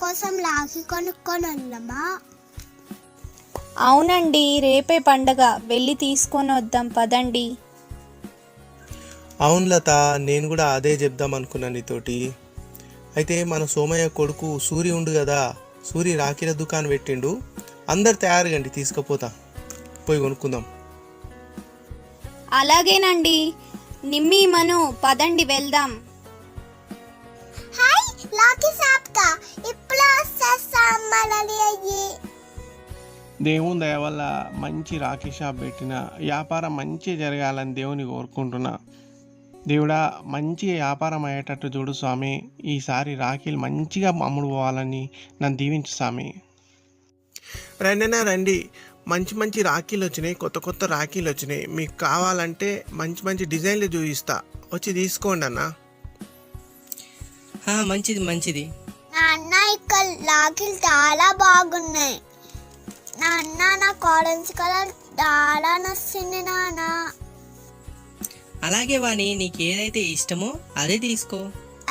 కోసం రాఖీ కొనుక్కొని వద్దామా? అవునండి, రేపే పండగ, వెళ్ళి తీసుకొని వద్దాం పదండి. అవును లత, నేను కూడా అదే చెప్దాం అనుకున్నాను నీతోటి. అయితే మన సోమయ్య కొడుకు సూరి ఉండు కదా, సూరి రాఖీల దుకాణం పెట్టిండు. అందరు తయారుగండి, తీసుకుపోతా, పోయి కొనుక్కుందాం. అలాగేనండి, నిమ్మి మను పదండి వెళ్దాం. హాయ్ రాఖీ సాప్తా, ఇప్పుడు వస్తాం మనని అయ్యి. దేవుని దయ వల్ల మంచి రాఖీ షాప్ పెట్టిన వ్యాపారం మంచి జరగాలని దేవుని కోరుకుంటున్నా. దేవుడా, మంచి వ్యాపారం అయ్యేటట్టు చూడు స్వామి. ఈసారి రాఖీలు మంచిగా అమ్ముడు పోవాలని నన్ను దీవించు స్వామి. రండినా రండి, మంచి మంచి రాఖీలు వచ్చినాయి, కొత్త కొత్త రాఖీలు వచ్చినాయి. మీకు కావాలంటే మంచి మంచి డిజైన్లు చూపిస్తా, వచ్చి తీసుకోండి అన్న. మంచిది మంచిది. నాన్న ఇక్కడ రాఖీలు చాలా బాగున్నాయి నాన్న. నాకు ఆరెంజ్ కలర్ చాలా నచ్చింది నాన్న. అలాగే వాణి, నీకు ఏదైతే ఇష్టమో అదే తీసుకో.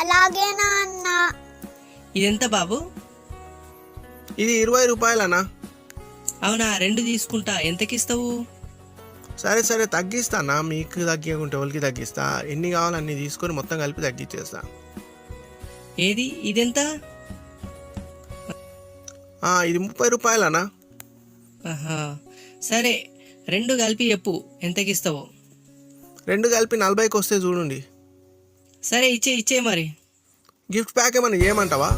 అలాగే నాన్న. ఇదెంత బాబు? ఇది 20 రూపాయలనా? అవునా, 2 తీసుకుంటా. ఎంతకిస్తావు? సరే సరే, తగ్గిస్తానా. మీకు తగ్గకుంటే వాళ్ళకి తగ్గిస్తా. ఎన్ని కావాలో అన్ని తీసుకొని మొత్తం కలిపి తగ్గించేస్తా. ఏది ఇదెంత? ఇది 30 రూపాయలనా? ఆహా, సరే, 2 కలిపి చెప్పు ఎంతకిస్తావో. 2 కలిపి 40కి వస్తే చూడండి. సరే, ఇచ్చే మరి. గిఫ్ట్ ప్యాక్ ఏమన్నా చేయమంటావా?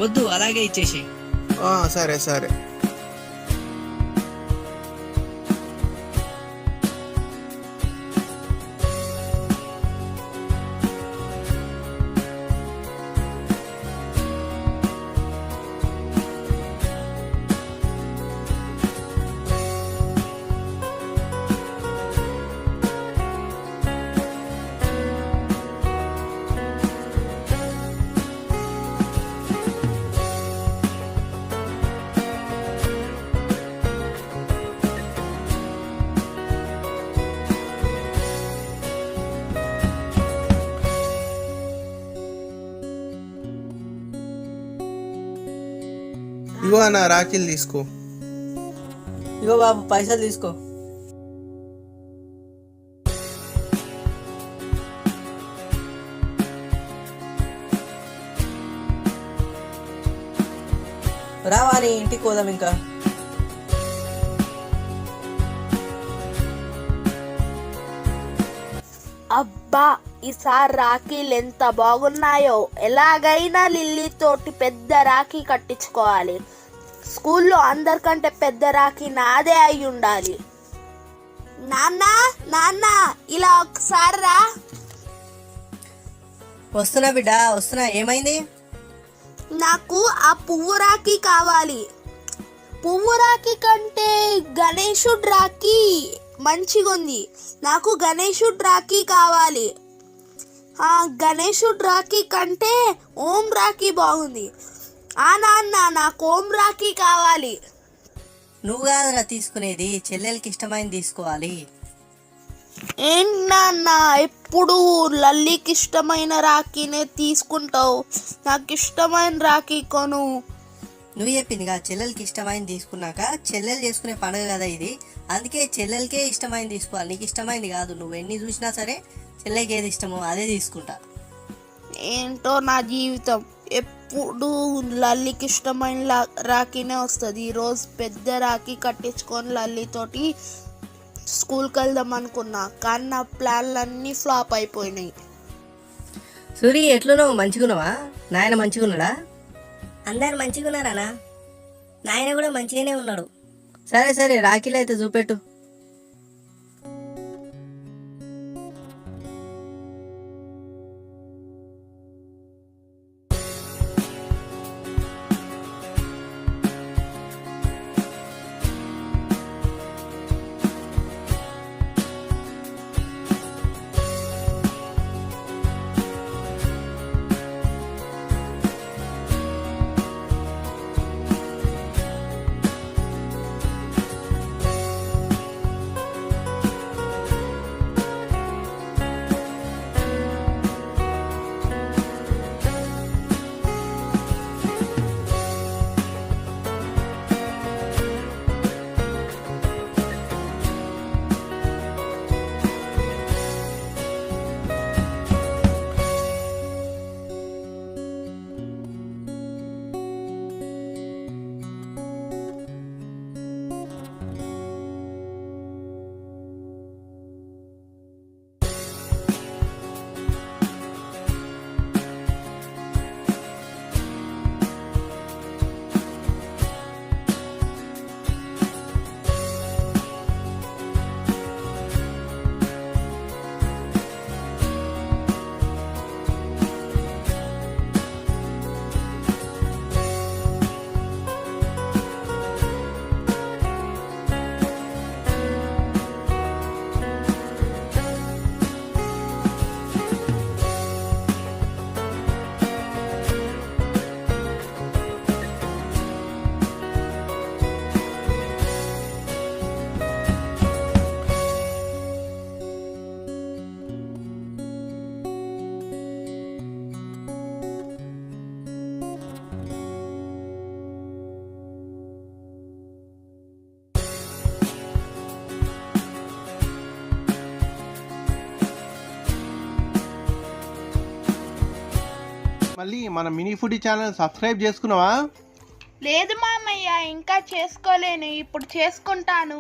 వద్దు, అలాగే ఇచ్చేసి. సరే సరే. ఇగో అన్న, రాఖీలు తీసుకో. ఇగో బాబు, పైసలు తీసుకో. రావాని, ఇంటికి పోదాం ఇంకా. అబ్బా, ఈసారి రాఖీలు ఎంత బాగున్నాయో. ఎలాగైనా లిల్లీ తోటి పెద్ద రాఖీ కట్టించుకోవాలి. స్కూల్లో అందరికంటే పెద్ద రాఖీ నాదే అయి ఉండాలి. నాన్న నాన్న, ఇలా ఒకసారి రా. వస్తున్నా బిడ్డ, వస్తున్నా. ఏమైంది? నాకు ఆ పువ్వు రాఖీ కావాలి. పువ్వు రాఖీ కంటే గణేశుడు రాఖీ మంచిగా ఉంది. నాకు గణేశుడు రాఖీ కావాలి. గణేశుడు రాఖీ కంటే ఓం రాఖీ బాగుంది. నాన్న, నాకు ఓం రాఖీ కావాలి. నువ్వు కాదురా తీసుకునేది, చెల్లెలకి ఇష్టమైంది తీసుకోవాలి. ఏంటి నాన్న, ఎప్పుడు లల్లికి ఇష్టమైన రాఖీనే తీసుకుంటావు? నాకు ఇష్టమైన రాఖీ కొను. నువ్వు చెప్పిందిగా, చెల్లెలకి ఇష్టమైంది తీసుకున్నాక, చెల్లెలు చేసుకునే పండుగ కదా ఇది, అందుకే చెల్లెలకే ఇష్టమైంది తీసుకోవాలి. నీకు ఇష్టమైంది కాదు. నువ్వు ఎన్ని చూసినా సరే చెల్లెకి ఏది ఇష్టమో అదే తీసుకుంటా. ఏంటో నా జీవితం, ఎప్పుడు లల్లికి ఇష్టమైన రాఖీనే వస్తుంది. ఈరోజు పెద్ద రాఖీ కట్టించుకొని లల్లితోటి స్కూల్కి వెళ్దాం అనుకున్నా, కానీ నా ప్లాన్లన్నీ ఫ్లాప్ అయిపోయినాయి. సూరి, ఎట్లున్నావు? మంచిగున్నావా? నాయన మంచిగున్నాడా? అందరు మంచిగున్నారా? నాయన కూడా మంచిగానే ఉన్నాడు. సరే సరే, రాఖీలు అయితే చూపెట్టు. మళ్ళీ మన మినీ ఫుడ్ ఛానల్ సబ్స్క్రైబ్ చేసుకున్నావా? లేదు మామయ్య, ఇంకా చేసుకోలేను, ఇప్పుడు చేసుకుంటాను.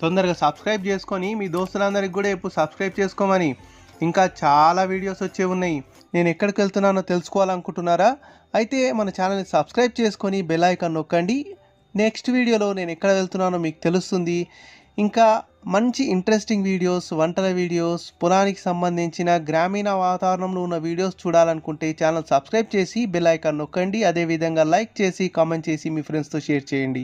తొందరగా సబ్స్క్రైబ్ చేసుకొని మీ దోస్తులందరికీ కూడా ఇప్పుడు సబ్స్క్రైబ్ చేసుకోమని. ఇంకా చాలా వీడియోస్ వచ్చే ఉన్నాయి. నేను ఎక్కడికి వెళ్తున్నానో తెలుసుకోవాలనుకుంటున్నారా? అయితే మన ఛానల్ని సబ్స్క్రైబ్ చేసుకొని బెల్ ఐకాన్ నొక్కండి. నెక్స్ట్ వీడియోలో నేను ఎక్కడ వెళ్తున్నానో మీకు తెలుస్తుంది. ఇంకా మంచి ఇంట్రెస్టింగ్ వీడియోస్, వంటల వీడియోస్, పొలానికి సంబంధించిన గ్రామీణ వాతావరణంలో ఉన్న వీడియోస్ చూడాలనుకుంటే ఛానల్ సబ్స్క్రైబ్ చేసి బెల్ ఐకాన్ నొక్కండి. అదేవిధంగా లైక్ చేసి కామెంట్ చేసి మీ ఫ్రెండ్స్తో షేర్ చేయండి.